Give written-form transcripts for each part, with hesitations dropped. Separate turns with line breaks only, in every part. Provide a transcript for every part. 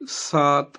7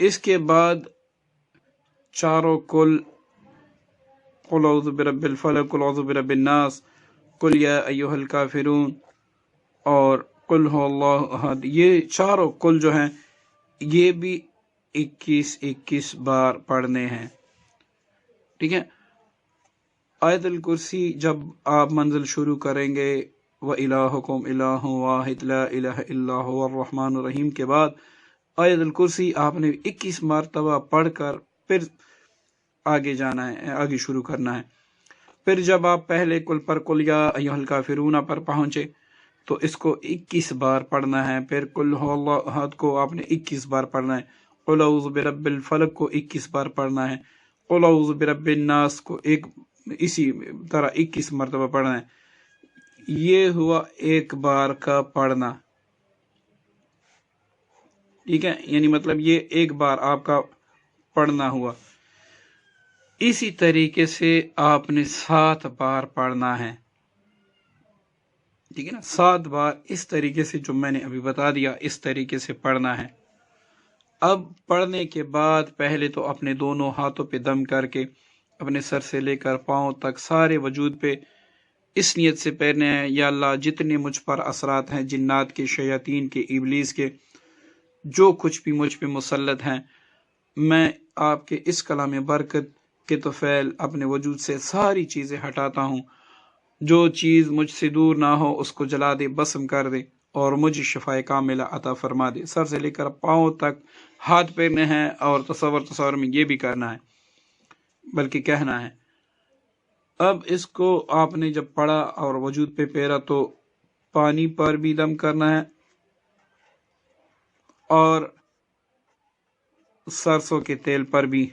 اس کے بعد چاروں کل قل اعوذ برب الفلق، قل اعوذ برب الناس، قل یا ایھا الکافرون اور قل ھو اللہ احد، یہ چاروں کل جو ہیں یہ بھی 21 بار پڑھنے ہیں، ٹھیک ہے۔ آیت الکرسی جب آپ منزل شروع کریں گے وَإِلَٰهُكُمْ إِلَٰهٌ وَاحِدٌ لَا إِلَٰهَ إِلَّا هُوَ الرَّحْمَٰنُ الرَّحِيمُ کے بعد آیت الکرسی آپ نے 21 مرتبہ پڑھ کر پھر آگے جانا ہے، آگے شروع کرنا ہے۔ پھر جب آپ پہلے کل پر قل یا ایھا الکافرون پر پہنچے تو اس کو 21 بار پڑھنا ہے، پھر قل ھو اللہ احد کو آپ نے 21 بار پڑھنا ہے، قل اعوذ برب الفلق کو 21 بار پڑھنا ہے، قل اعوذ برب الناس کو اسی طرح 21 مرتبہ پڑھنا ہے۔ یہ ہوا ایک بار کا پڑھنا، ٹھیک ہے، یعنی مطلب یہ ایک بار آپ کا پڑھنا ہوا۔ اسی طریقے سے آپ نے 7 بار پڑھنا ہے، ٹھیک ہے نا، 7 بار اس طریقے سے جو میں نے ابھی بتا دیا اس طریقے سے پڑھنا ہے۔ اب پڑھنے کے بعد پہلے تو اپنے دونوں ہاتھوں پہ دم کر کے اپنے سر سے لے کر پاؤں تک سارے وجود پہ اس نیت سے پڑھنے ہیں، یا اللہ جتنے مجھ پر اثرات ہیں جنات کے، شیاطین کے، ابلیس کے، جو کچھ بھی مجھ پہ مسلط ہیں، میں آپ کے اس کلام برکت کے طفیل اپنے وجود سے ساری چیزیں ہٹاتا ہوں، جو چیز مجھ سے دور نہ ہو اس کو جلا دے، بسم کر دے اور مجھے شفائے کاملہ عطا فرما دے۔ سر سے لے کر پاؤں تک ہاتھ پھیرنے ہیں، اور تصور میں یہ بھی کرنا ہے بلکہ کہنا ہے۔ اب اس کو آپ نے جب پڑھا اور وجود پہ پھیرا تو پانی پر بھی دم کرنا ہے اور سرسوں کے تیل پر بھی،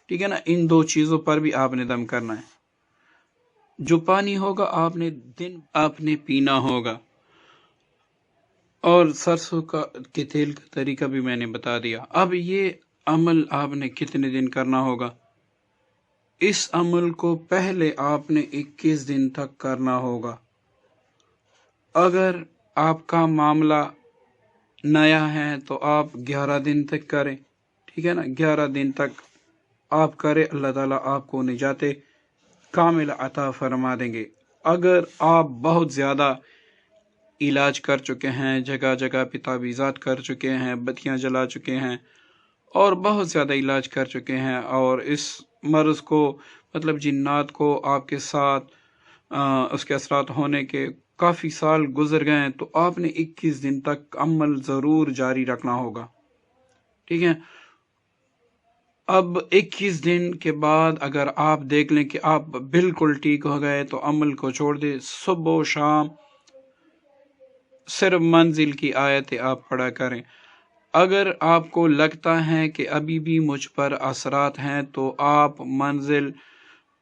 ٹھیک ہے نا، ان 2 چیزوں پر بھی آپ نے دم کرنا ہے۔ جو پانی ہوگا آپ نے پینا ہوگا، اور سرسوں کے تیل کا طریقہ بھی میں نے بتا دیا۔ اب یہ عمل آپ نے کتنے دن کرنا ہوگا؟ اس عمل کو پہلے آپ نے 21 دن تک کرنا ہوگا۔ اگر آپ کا معاملہ نیا ہے تو آپ 11 دن تک کریں، ٹھیک ہے نا، 11 دن تک آپ کریں، اللہ تعالیٰ آپ کو نجات کامل عطا فرما دیں گے۔ اگر آپ بہت زیادہ علاج کر چکے ہیں، جگہ جگہ پہ تعویذات کر چکے ہیں، بتیاں جلا چکے ہیں اور بہت زیادہ علاج کر چکے ہیں، اور اس مرض کو مطلب جنات کو آپ کے ساتھ اس کے اثرات ہونے کے کافی سال گزر گئے ہیں، تو آپ نے 21 دن تک عمل ضرور جاری رکھنا ہوگا، ٹھیک ہے۔ اب 21 دن کے بعد اگر آپ دیکھ لیں کہ آپ بالکل ٹھیک ہو گئے تو عمل کو چھوڑ دیں، صبح و شام صرف منزل کی آیتیں آپ پڑھا کریں۔ اگر آپ کو لگتا ہے کہ ابھی بھی مجھ پر اثرات ہیں تو آپ منزل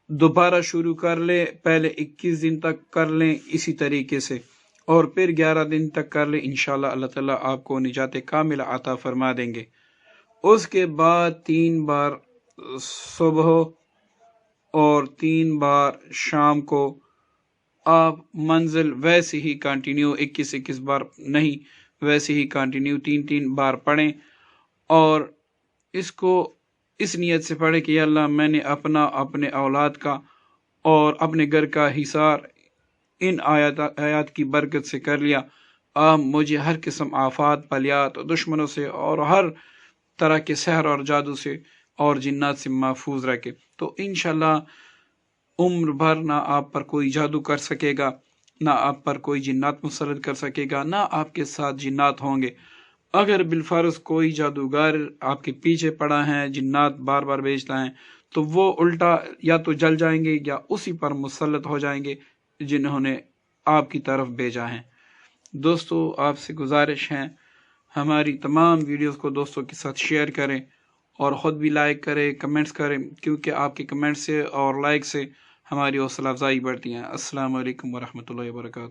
دوبارہ شروع کر لیں، پہلے 21 دن تک کر لیں اسی طریقے سے، اور پھر 11 دن تک کر لیں، انشاءاللہ اللہ تعالیٰ آپ کو نجات کاملہ عطا فرما دیں گے۔ اس کے بعد 3 بار صبح اور 3 بار شام کو آپ منزل ویسے ہی کنٹینیو 21 بار نہیں، ویسے ہی کنٹینیو 3 بار پڑھیں، اور اس کو اس نیت سے پڑھیں کہ یا اللہ میں نے اپنے اولاد کا اور اپنے گھر کا حصار ان آیات کی برکت سے کر لیا۔ آپ مجھے ہر قسم آفات، بلیات، دشمنوں سے اور ہر طرح کے سحر اور جادو سے اور جنات سے محفوظ رکھے، تو انشاءاللہ عمر بھر نہ آپ پر کوئی جادو کر سکے گا، نہ آپ پر کوئی جنات مسلط کر سکے گا، نہ آپ کے ساتھ جنات ہوں گے۔ اگر بالفرض کوئی جادوگر آپ کے پیچھے پڑا ہے، جنات بار بار بھیجتا ہے، تو وہ الٹا یا تو جل جائیں گے یا اسی پر مسلط ہو جائیں گے جنہوں نے آپ کی طرف بھیجا ہے۔ دوستو، آپ سے گزارش ہے ہماری تمام ویڈیوز کو دوستوں کے ساتھ شیئر کریں اور خود بھی لائک کریں، کمنٹس کریں، کیونکہ آپ کے کمنٹ سے اور لائک سے ہماری حوصلہ افزائی بڑھتی ہے۔ السلام علیکم ورحمۃ اللہ وبرکاتہ۔